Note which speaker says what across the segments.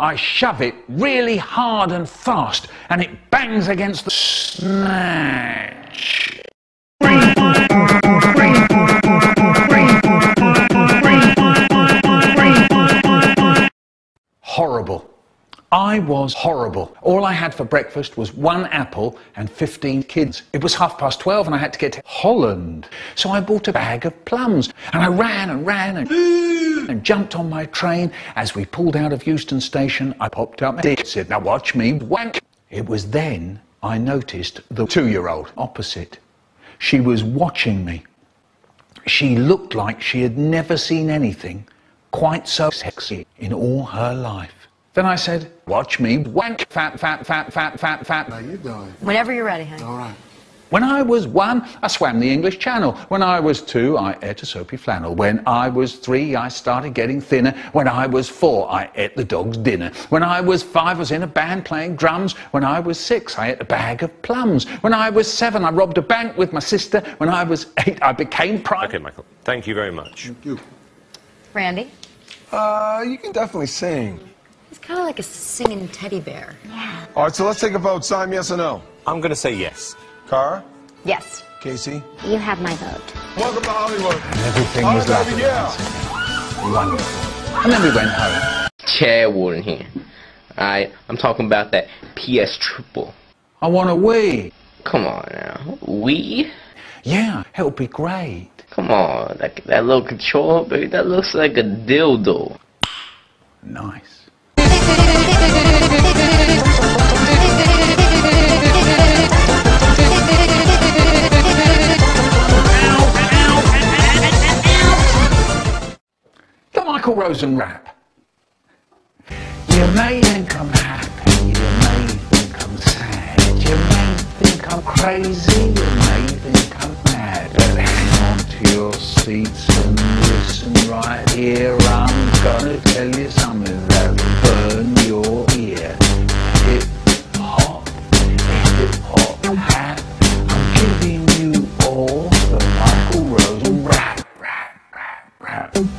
Speaker 1: I shove it really hard and fast, and it bangs against the snatch. Horrible. I was horrible. All I had for breakfast was 1 apple and 15 kids. It was 12:30 and I had to get to Holland. So I bought a bag of plums and I ran and jumped on my train. As we pulled out of Euston Station, I popped up my dick, said, "Now watch me wank." It was then I noticed the 2-year-old opposite. She was watching me. She looked like she had never seen anything quite so sexy in all her life. Then I said, "Watch me wank, fat, fat, fat, fat, fat, fat."
Speaker 2: How you doing?
Speaker 3: Whenever you're ready, honey.
Speaker 2: All right.
Speaker 1: When I was 1, I swam the English Channel. When I was 2, I ate a soapy flannel. When I was 3, I started getting thinner. When I was 4, I ate the dog's dinner. When I was 5, I was in a band playing drums. When I was 6, I ate a bag of plums. When I was 7, I robbed a bank with my sister. When I was 8, I became prime.
Speaker 4: Okay, Michael. Thank you very much.
Speaker 2: Thank you.
Speaker 3: Randy?
Speaker 2: You can definitely sing.
Speaker 3: He's kind of like a singing teddy bear. Yeah.
Speaker 2: All right, so let's take a vote. Simon, yes or no?
Speaker 4: I'm going to say yes.
Speaker 2: Cara?
Speaker 3: Yes.
Speaker 2: Casey?
Speaker 5: You have my vote.
Speaker 2: Welcome to Hollywood.
Speaker 1: And everything was lovely.
Speaker 2: Yeah.
Speaker 1: Wonderful. And then we went home.
Speaker 6: Chad Warden here. Alright, I'm talking about that PS triple.
Speaker 1: I want a wee.
Speaker 6: Come on now. We?
Speaker 1: Yeah, it'll be great.
Speaker 6: Come on, that little controller, baby, that looks like a dildo.
Speaker 1: Nice. The Michael Rosen rap. You may think I'm happy, you may think I'm sad, you may think I'm crazy, you may think I'm mad, but hang on to your seats and listen right here. I'm gonna tell you something that'll burn your ear. Hip hop, hat. I'm giving you all the Michael Rosen rap.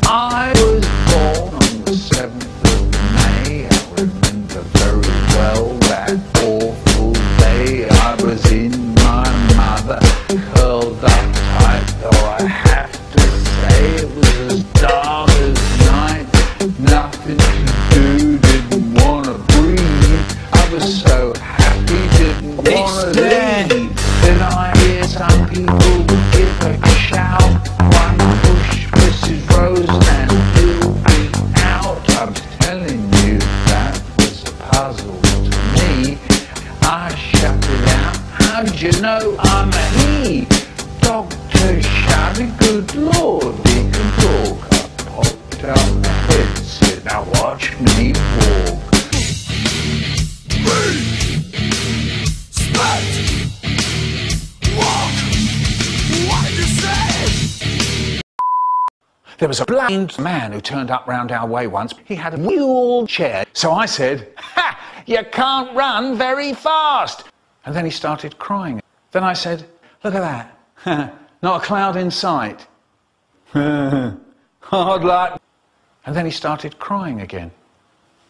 Speaker 1: I was born on the 7th of May. I remember very well that awful day. I was in my mother, curled up tight, though I have to say it was as dark as night. Nothing to do, didn't want to breathe. I was so happy, didn't want to leave. Then I hear some people give a shout. One push, Mrs. Rosen, and you'll be out. I'm telling you, that was a puzzle to me. I shut it out. How'd you know I'm a he? Doctor shouted, good Lord, he can talk. I popped out my head, said, now watch me walk. There was a blind man who turned up round our way once. He had a wheelchair. So I said, "Ha! You can't run very fast." And then he started crying. Then I said, "Look at that. Not a cloud in sight. Hard luck." And then he started crying again.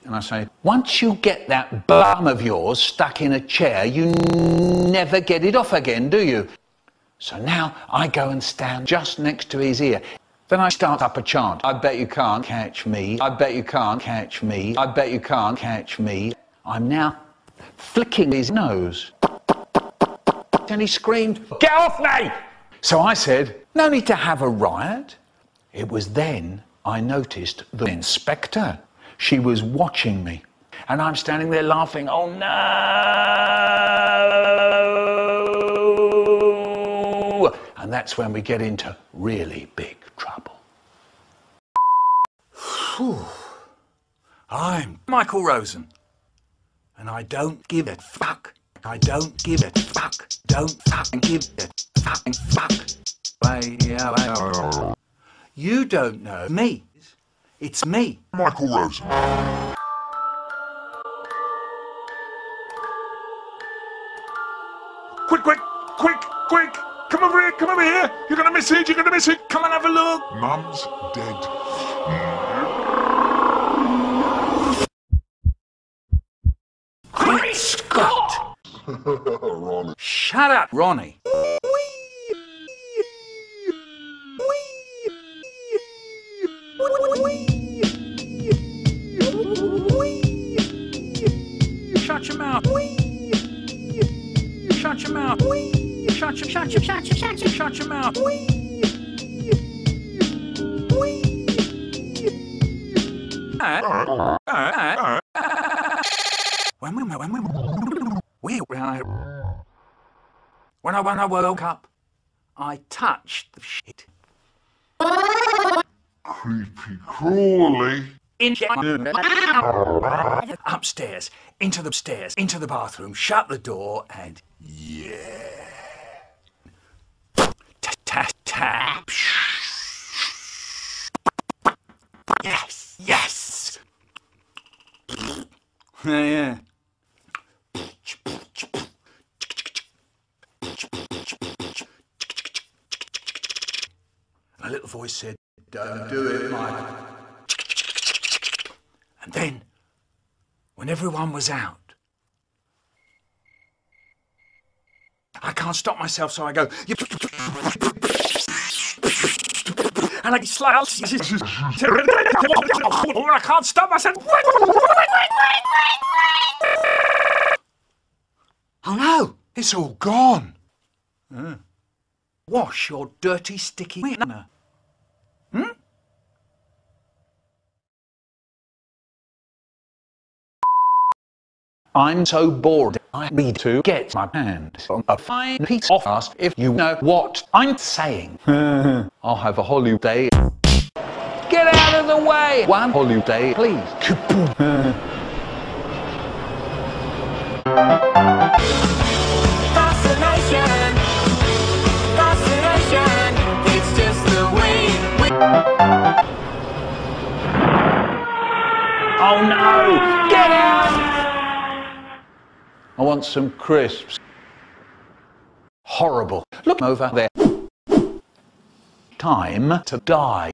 Speaker 1: And I say, "Once you get that bum of yours stuck in a chair, you never get it off again, do you?" So now I go and stand just next to his ear. Then I start up a chant. I bet you can't catch me. I bet you can't catch me. I bet you can't catch me. I'm now flicking his nose. And he screamed, "Get off me!" So I said, "No need to have a riot." It was then I noticed the inspector. She was watching me. And I'm standing there laughing, "Oh no!" And that's when we get into really big trouble. I'm Michael Rosen. And I don't give a fuck. I don't give a fuck. Don't fucking give a fucking fuck. You don't know me. It's me,
Speaker 7: Michael Rosen.
Speaker 8: Quick, quick, quick, quick! Come over here, come over here! You're gonna miss it, you're gonna miss it! Come and have a look!
Speaker 7: Mum's dead.
Speaker 8: What?
Speaker 2: Ronnie.
Speaker 8: Shut up, Ronnie. Shut your mouth. Shut your mouth. Shut your mouth. When I woke up, I touched the shit.
Speaker 2: Creepy crawly.
Speaker 8: Upstairs, into the bathroom, shut the door, and yeah. Tap. Yes. Yeah. A little voice said, "Don't do it, Mike." And then, when everyone was out, I can't stop myself, so I go, and I slice. I can't stop myself. Oh no, it's all gone. Wash your dirty, sticky winner. I'm so bored, I need to get my hands on a fine piece of us if you know what I'm saying. I'll have a holiday. Get out of the way! One holiday, please. Fascination, it's just the way we... Oh no! Get out! I want some crisps. Horrible. Look over there. Time to die.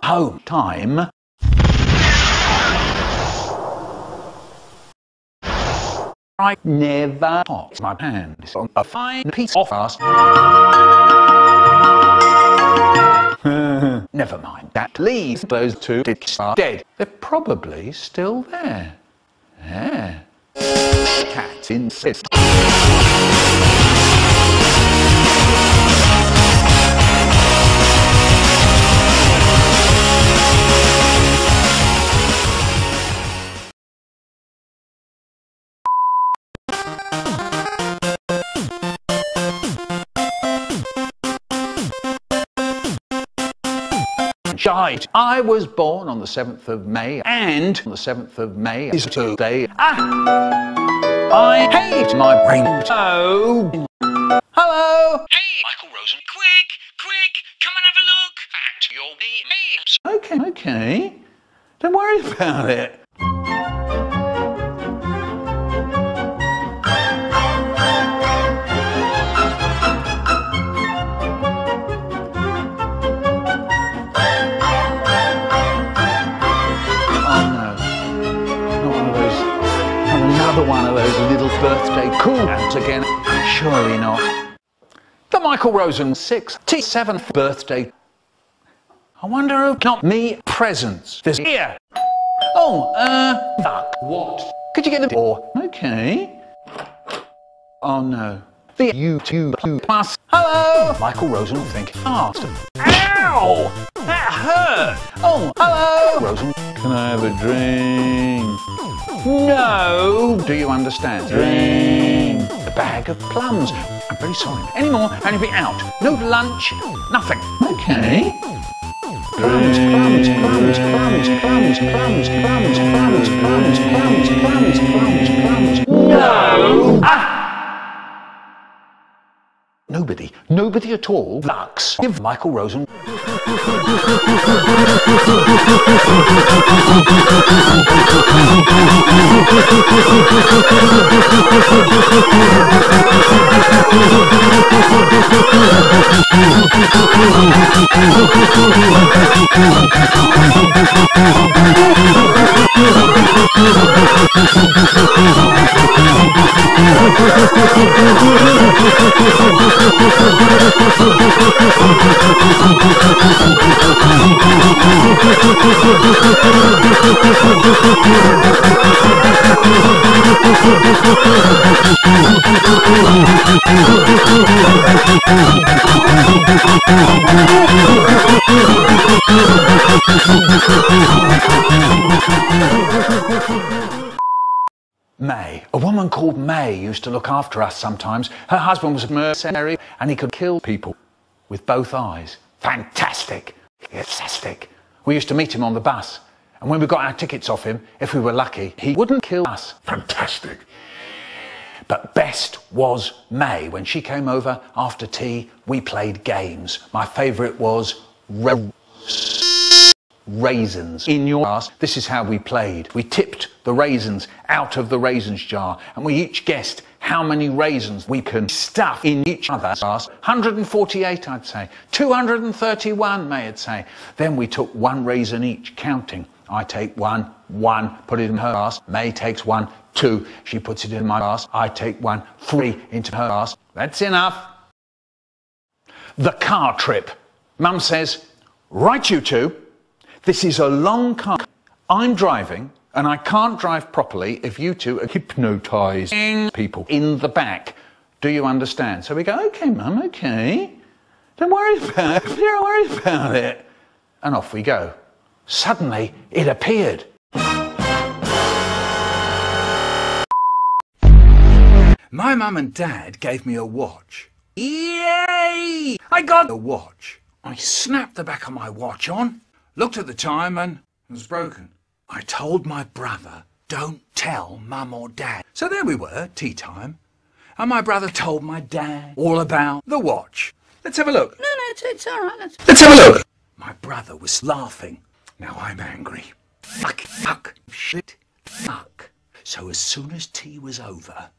Speaker 8: Home time. I never put my hands on a fine piece of us. Never mind that. Leave those two dicks are dead. They're probably still there. Yeah. Cat insist. Shite. I was born on the 7th of May, and on the 7th of May is today. I hate my brain. Oh. Hello.
Speaker 5: Hey, Michael Rosen. Quick, come and have a look at your memes.
Speaker 8: Okay. Don't worry about it. Another one of those little birthday cool-outs again. Surely not. The Michael Rosen 67th birthday. I wonder who got me presents this year. Oh, fuck. What? Could you get the door? Okay. Oh no. The YouTube plus. Hello! Michael Rosen thinking fast. Ow! That hurt! Oh, hello! Rosen, can I have a drink? No! Do you understand? Drink! A bag of plums. I'm very sorry. Any more? Anything out? No lunch? Nothing. Okay. Plums. No! Ah! Nobody at all. Lux. Give Michael Rosen. May. A woman called May used to look after us sometimes. Her husband was a mercenary and he could kill people with both eyes. Fantastic. Fantastic. We used to meet him on the bus, and when we got our tickets off him, if we were lucky, he wouldn't kill us.
Speaker 2: Fantastic.
Speaker 8: But best was May. When she came over after tea, we played games. My favourite was Raisins. In your class, this is how we played. We tipped the raisins out of the raisins jar, and we each guessed how many raisins we can stuff in each other's glass. 148, I'd say. 231, May would say. Then we took one raisin each, counting. I take one, put it in her glass. May takes one, 2. She puts it in my glass. I take one, 3 into her glass. That's enough. The car trip. Mum says, right, you two. This is a long car. I'm driving, and I can't drive properly if you two are hypnotising people in the back. Do you understand? So we go, okay, Mum, okay. Don't worry about it. Don't worry about it. And off we go. Suddenly, it appeared.
Speaker 7: My mum and dad gave me a watch. Yay! I got a watch. I snapped the back of my watch on, looked at the time, and it was broken. I told my brother, don't tell Mum or Dad. So there we were, tea time, and my brother told my dad all about the watch. Let's have a look. No, it's all right. Let's have a look. My brother was laughing. Now I'm angry. Fuck, shit, fuck. So as soon as tea was over,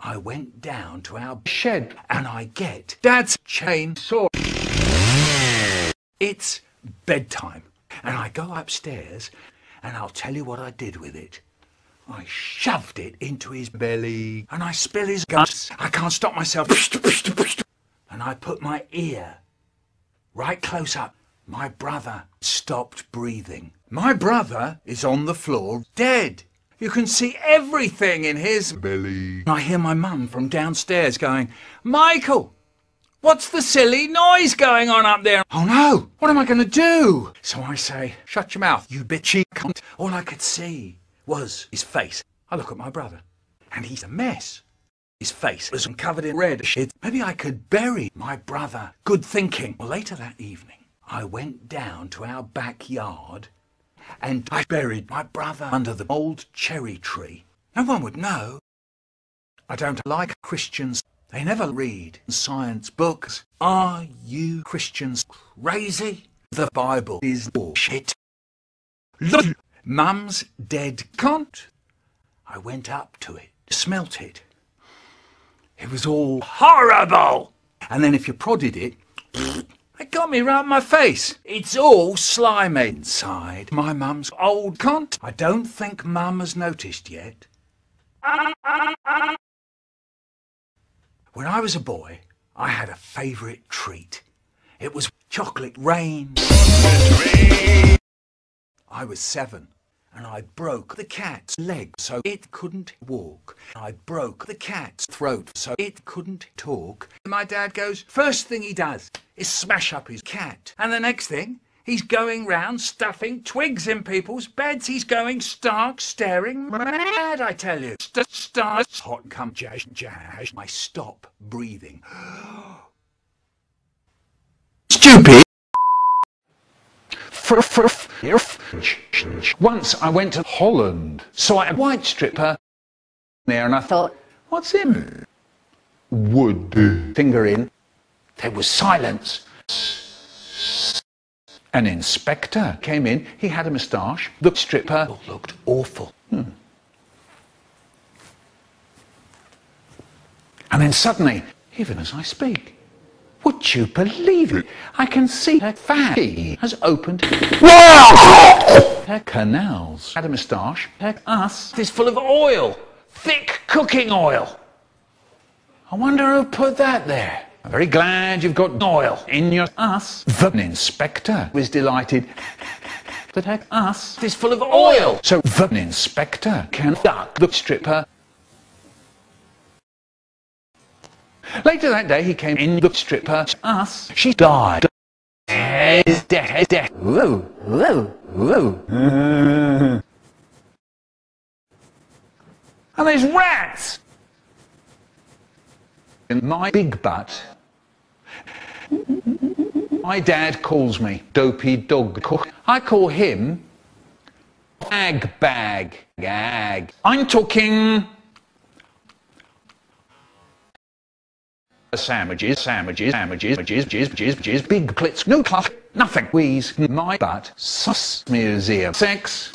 Speaker 7: I went down to our shed and I get Dad's chainsaw. It's bedtime. And I go upstairs and I'll tell you what I did with it. I shoved it into his belly and I spill his guts. I can't stop myself. And I put my ear right close up. My brother stopped breathing. My brother is on the floor, dead. You can see everything in his belly. I hear my mum from downstairs going, Michael, what's the silly noise going on up there? Oh no, what am I going to do? So I say, shut your mouth, you bitchy cunt. All I could see was his face. I look at my brother, and he's a mess. His face was covered in red shit. Maybe I could bury my brother. Good thinking. Well, later that evening, I went down to our backyard and I buried my brother under the old cherry tree. No one would know. I don't like Christians. They never read science books. Are you Christians crazy? The Bible is bullshit. Look, Mum's dead cunt. I went up to it, smelt it. It was all horrible. And then if you prodded it, it got me right in my face. It's all slimy inside. My mum's old cunt. I don't think Mum has noticed yet. When I was a boy, I had a favourite treat. It was chocolate rain. I was 7 and I broke the cat's leg so it couldn't walk. I broke the cat's throat so it couldn't talk. My dad goes, first thing he does is smash up his cat. And the next thing, he's going round stuffing twigs in people's beds. He's going stark staring mad, I tell you. Stark hot cum jazz. I stop breathing. Stupid.
Speaker 8: Once I went to Holland, saw a white stripper there, and I thought, what's in? Wood. Finger in. There was silence. An inspector came in. He had a moustache. The stripper looked awful. And then suddenly, even as I speak, Would you believe it? I can see her fatty has opened her canals. Had a moustache. Her ass is full of oil. Thick cooking oil. I wonder who put that there. I'm very glad you've got oil in your ass. The inspector was delighted that her ass is full of oil. So the inspector can duck the stripper. Later that day he came in the stripper's ass. She died. Whoa, whoa, whoa. And there's rats in my big butt. My dad calls me dopey dog. I call him bag. I'm talking sandwiches, big plits, no cluff, nothing. Wheeze, my butt, sus museum, sex.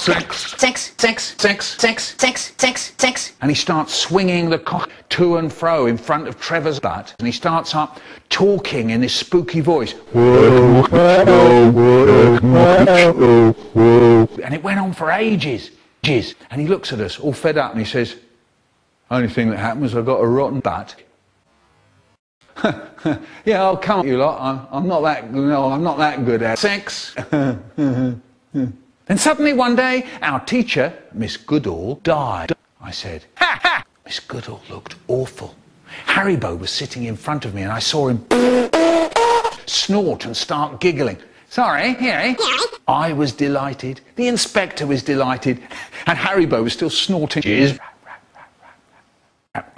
Speaker 8: And he starts swinging the cock to and fro in front of Trevor's butt, and he starts up talking in this spooky voice. And it went on for ages. And he looks at us all fed up and he says, only thing that happened was I got a rotten butt. Yeah, I'll come you lot. I'm not that good at sex. Then suddenly one day, our teacher, Miss Goodall, died. I said, ha ha! Miss Goodall looked awful. Haribo was sitting in front of me and I saw him snort and start giggling. Sorry, yeah. I was delighted. The inspector was delighted. And Haribo was still snorting.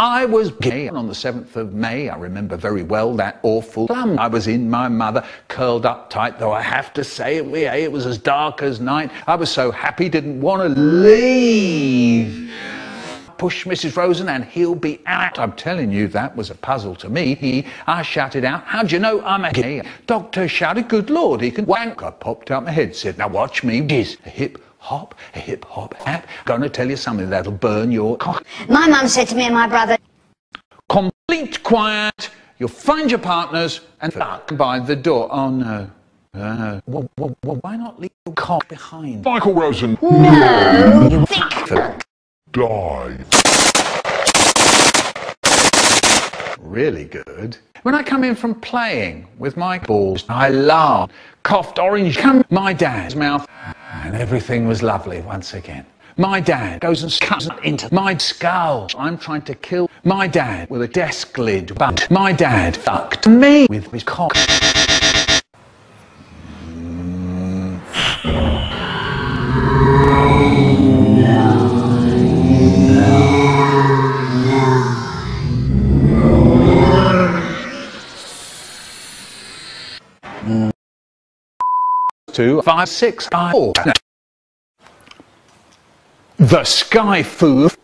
Speaker 8: I was gay on the 7th of May. I remember very well that awful plum. I was in my mother, curled up tight, though I have to say it was as dark as night. I was so happy, didn't want to leave. Push Mrs. Rosen and he'll be out. I'm telling you, that was a puzzle to me. I shouted out, how do you know I'm a gay? Doctor shouted, good Lord, he can wank. I popped out my head, said, now watch me. A hip hop, hap. Gonna tell you something that'll burn your cock.
Speaker 3: My mum said to me and my brother,
Speaker 8: complete quiet, you'll find your partners and fuck by the door. Oh no. Well, why not leave your cock behind?
Speaker 2: Michael Rosen.
Speaker 3: no, you think.
Speaker 2: Die.
Speaker 8: Really good. When I come in from playing with my balls, I laughed, coughed orange, come my dad's mouth, and everything was lovely once again. My dad goes and cuts into my skull. I'm trying to kill my dad with a desk lid, but my dad fucked me with his cock. Two, 5, 6, 4. The Skyfoogle.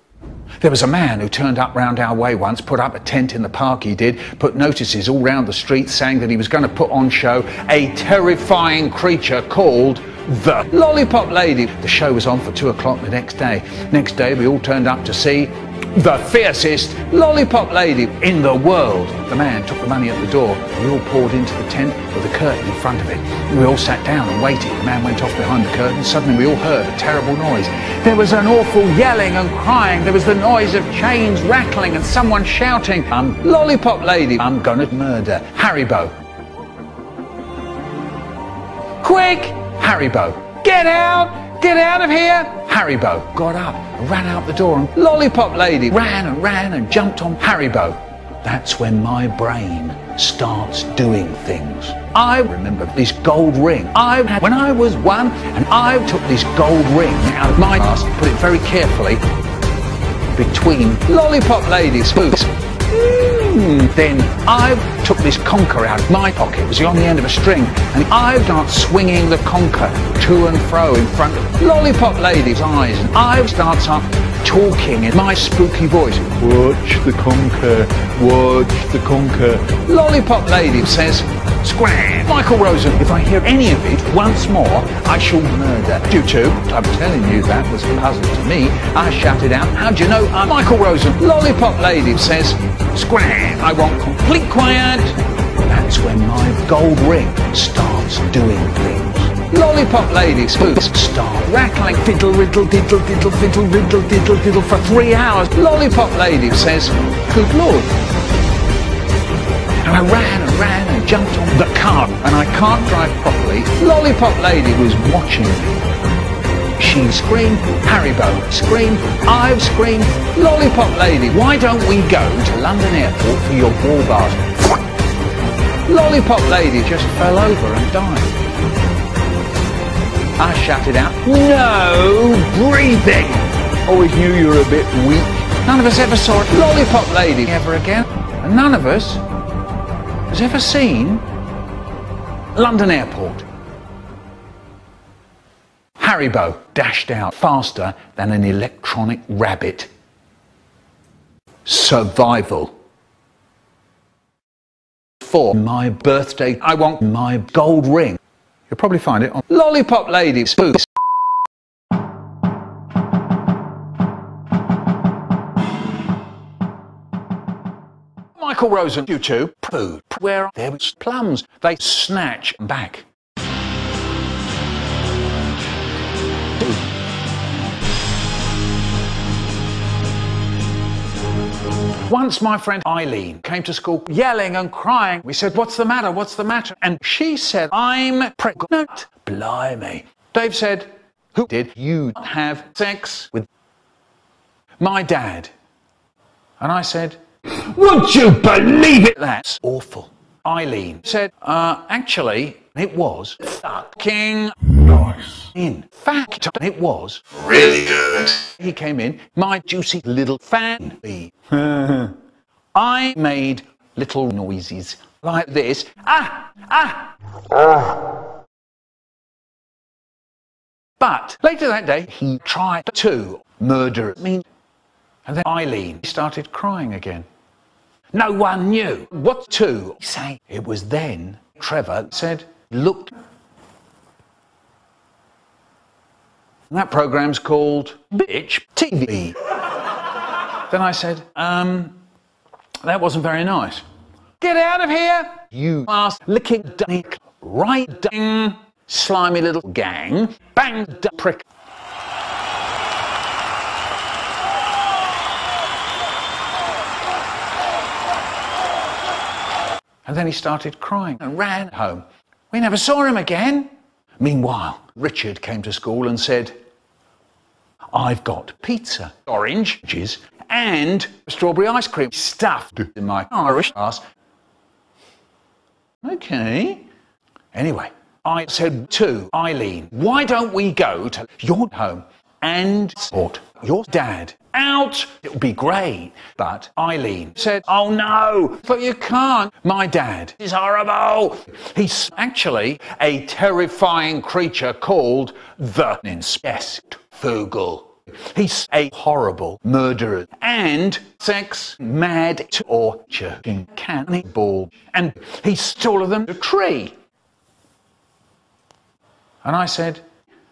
Speaker 8: There was a man who turned up round our way once, put up a tent in the park he did, put notices all round the street saying that he was going to put on show a terrifying creature called the Lollipop Lady. The show was on for 2 o'clock the next day. Next day we all turned up to see the fiercest Lollipop Lady in the world. The man took the money at the door. We all poured into the tent with a curtain in front of it. We all sat down and waited. The man went off behind the curtain. Suddenly we all heard a terrible noise. There was an awful yelling and crying. There was the noise of chains rattling and someone shouting, Lollipop Lady, I'm gonna murder Haribo. Quick! Haribo, get out! Get out of here! Haribo got up and ran out the door, and Lollipop Lady ran and jumped on Haribo. That's when my brain starts doing things. I remember this gold ring I had when I was 1, and I took this gold ring out of my ass, put it very carefully between Lollipop Lady's boobs. Then I took this conker out of my pocket. It was on the end of a string, and I started swinging the conker to and fro in front of Lollipop Lady's eyes, and I starts up talking in my spooky voice. Watch the conker, watch the conker. Lollipop Lady says, scram! Michael Rosen, if I hear any of it once more, I shall murder you two. I'm telling you, that was a puzzle to me. I shouted out, how do you know I'm Michael Rosen? Lollipop Lady says, scram! I want complete quiet. That's when my gold ring starts doing things. Lollipop ladies start rattling fiddle, riddle, diddle, diddle, fiddle, riddle, diddle, diddle for 3 hours. Lollipop lady says, good Lord. And I ran and jumped on the car, and I can't drive properly. Lollipop lady was watching me. She screamed, Haribo screamed, I've screamed, Lollipop lady, why don't we go to London Airport for your ball basket? Lollipop lady just fell over and died. I shouted out, no breathing! Always knew you were a bit weak. None of us ever saw a Lollipop lady ever again. And none of us has ever seen London Airport. Haribo dashed out faster than an electronic rabbit. Survival. For my birthday, I want my gold ring. You'll probably find it on Lollipop Lady Spooks. Michael Rosen, YouTube, food, where there was plums, they snatch back. Once my friend Eileen came to school yelling and crying. We said, what's the matter, what's the matter? And she said, I'm pregnant. Blimey. Dave said, who did you have sex with? My dad. And I said, would you believe it? That's awful. Eileen said, actually, it was fucking nice. In fact, it was really good. He came in, my juicy little fan bee. I made little noises like this. But later that day, he tried to murder me. And then Eileen started crying again. No one knew what to say. It was then Trevor said, look. And that program's called Bitch TV. Then I said, that wasn't very nice. Get out of here, you ass licking dick, right ding, slimy little gang, bang prick. And then he started crying and ran home. We never saw him again. Meanwhile, Richard came to school and said, I've got pizza, oranges, and strawberry ice cream stuffed in my Irish ass. Okay. Anyway, I said to Eileen, why don't we go to your home and sort your dad out? It would be great. But Eileen said, oh no, but you can't. My dad is horrible. He's actually a terrifying creature called the Skyfoogle. He's a horrible murderer and sex mad torture cannibal. And he's taller than a tree. And I said,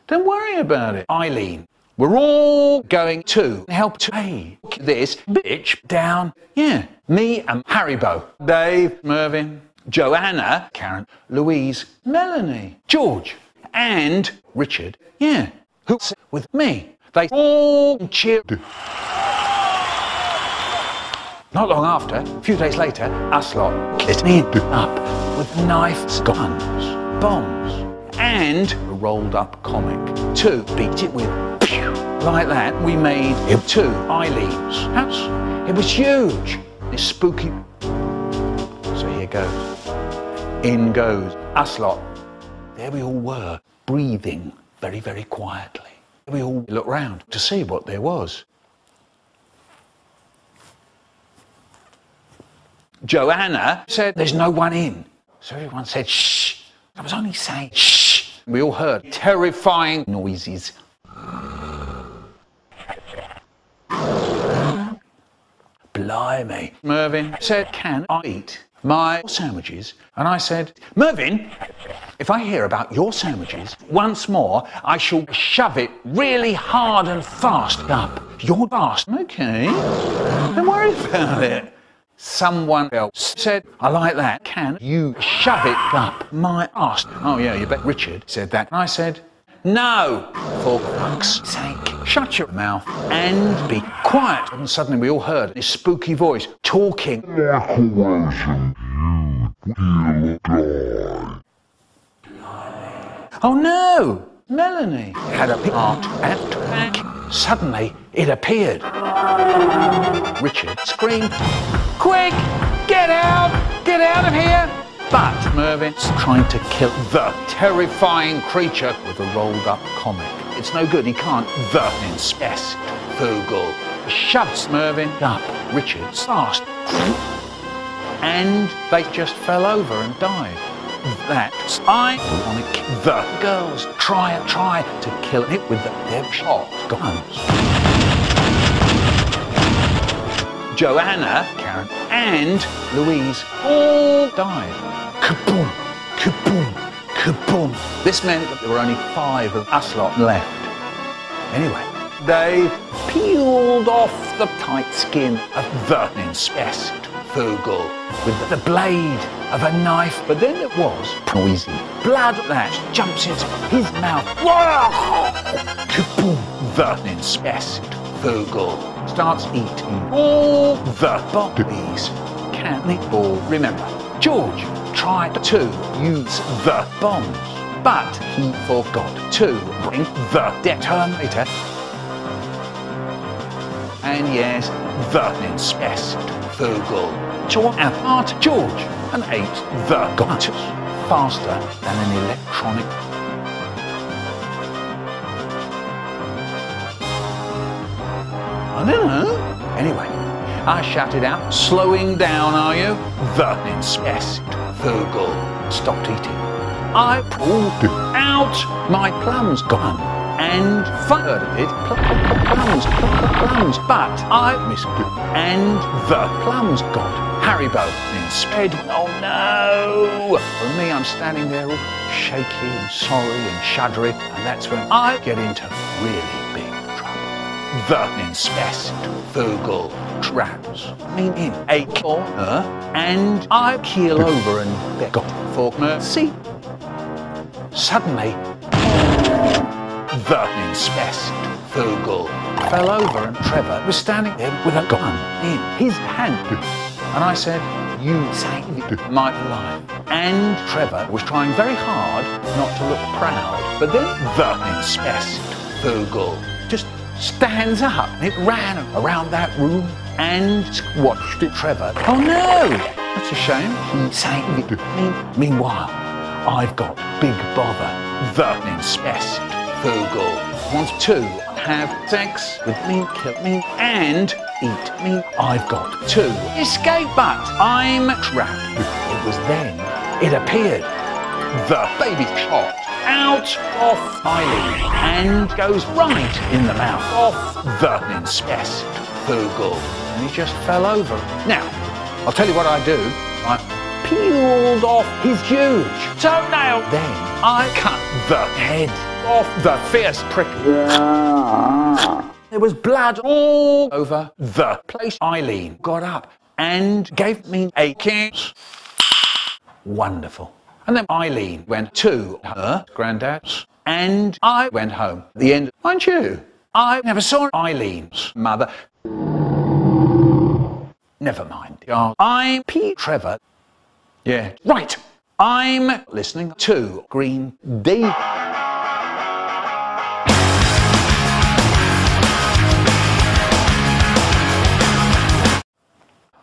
Speaker 8: don't worry about it, Eileen. We're all going to help to take this bitch down. Yeah, me and Haribo, Dave, Mervyn, Joanna, Karen, Louise, Melanie, George, and Richard. Yeah, who's with me? They all cheered. Not long after, a few days later, us lot lit me up with knives, guns, bombs, and a rolled up comic to beat it with. Like that, we made it to Eileen's house. It was huge. It's spooky. So here goes. In goes us lot. There we all were, breathing very, very quietly. We all looked round to see what there was. Joanna said, there's no one in. So everyone said, shh. I was only saying, shh. We all heard terrifying noises. Blimey. Mervyn said, can I eat my sandwiches? And I said, Mervyn, if I hear about your sandwiches once more, I shall shove it really hard and fast up your ass. Okay, don't worry about it. Someone else said, I like that. Can you shove it up my arse? Oh yeah, you bet. Richard said that. And I said, no, for fuck's sake, shut your mouth and be quiet. And suddenly we all heard this spooky voice talking.
Speaker 2: Michael Rosen, you will die.
Speaker 8: Oh no, Melanie had a heart attack. Suddenly it appeared. Richard screamed, quick, get out of here. But Mervin's trying to kill the terrifying creature with a rolled up comic. It's no good, he can't. The Skyfoogle shoves Mervin up Richard's arse. And they just fell over and died. That's ironic. The girls try to kill it with their shotguns. Joanna, Karen, and Louise all died. Kaboom, kaboom, kaboom. This meant that there were only 5 of us lot left. Anyway, they peeled off the tight skin of the Skyfoogle with the blade of a knife, but then it was noisy. Blood that jumps into his mouth. Kaboom! The Skyfoogle starts eating all the bodies. Can it all remember? George tried to use the bombs, but he forgot to bring the detonator. And yes, the Skyfoogle tore apart George and ate the gutters faster than an electronic. I don't know. Anyway, I shouted out, slowing down, are you? The Skyfoogle stopped eating. I pulled out my plums gun and fired at it. Plums, but I missed it. And the plums got Haribo instead. Oh no! For me, I'm standing there all shaky and sorry and shuddery, and that's when I get into really big trouble. The Skyfoogle traps me in a corner, and I keel over and beg for mercy. Suddenly, the Skyfoogle fell over and Trevor was standing there with a gun in his hand. And I said, you saved my life. And Trevor was trying very hard not to look proud. But then the Skyfoogle just stands up and it ran around that room and watched it. Trevor, oh no, that's a shame. He saved me. Meanwhile, I've got big bother. The Skyfoogle wants to have sex with me, kill me, and eat me. I've got to escape, but I'm trapped. It was then it appeared. The baby shot out of Eileen and goes right in the mouth of the Skyfoogle. And he just fell over. Now, I'll tell you what I do. I peeled off his huge toenail. Then I cut the head off the fierce prick. There was blood all over the place. Eileen got up and gave me a kiss. Wonderful. And then Eileen went to her granddad's and I went home. At the end, mind you, I never saw Eileen's mother. Never mind. I'm P. Trevor. Yeah, right. I'm listening to Green D.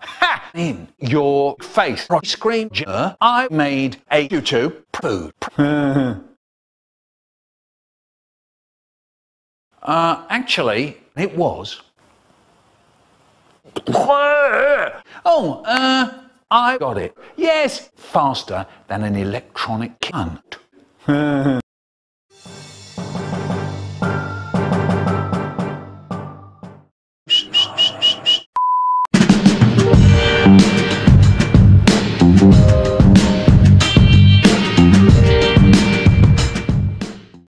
Speaker 8: Ha! In your face. Scream. I made a YouTube poo. Actually, it was. Oh, I got it. Yes, faster than an electronic cunt.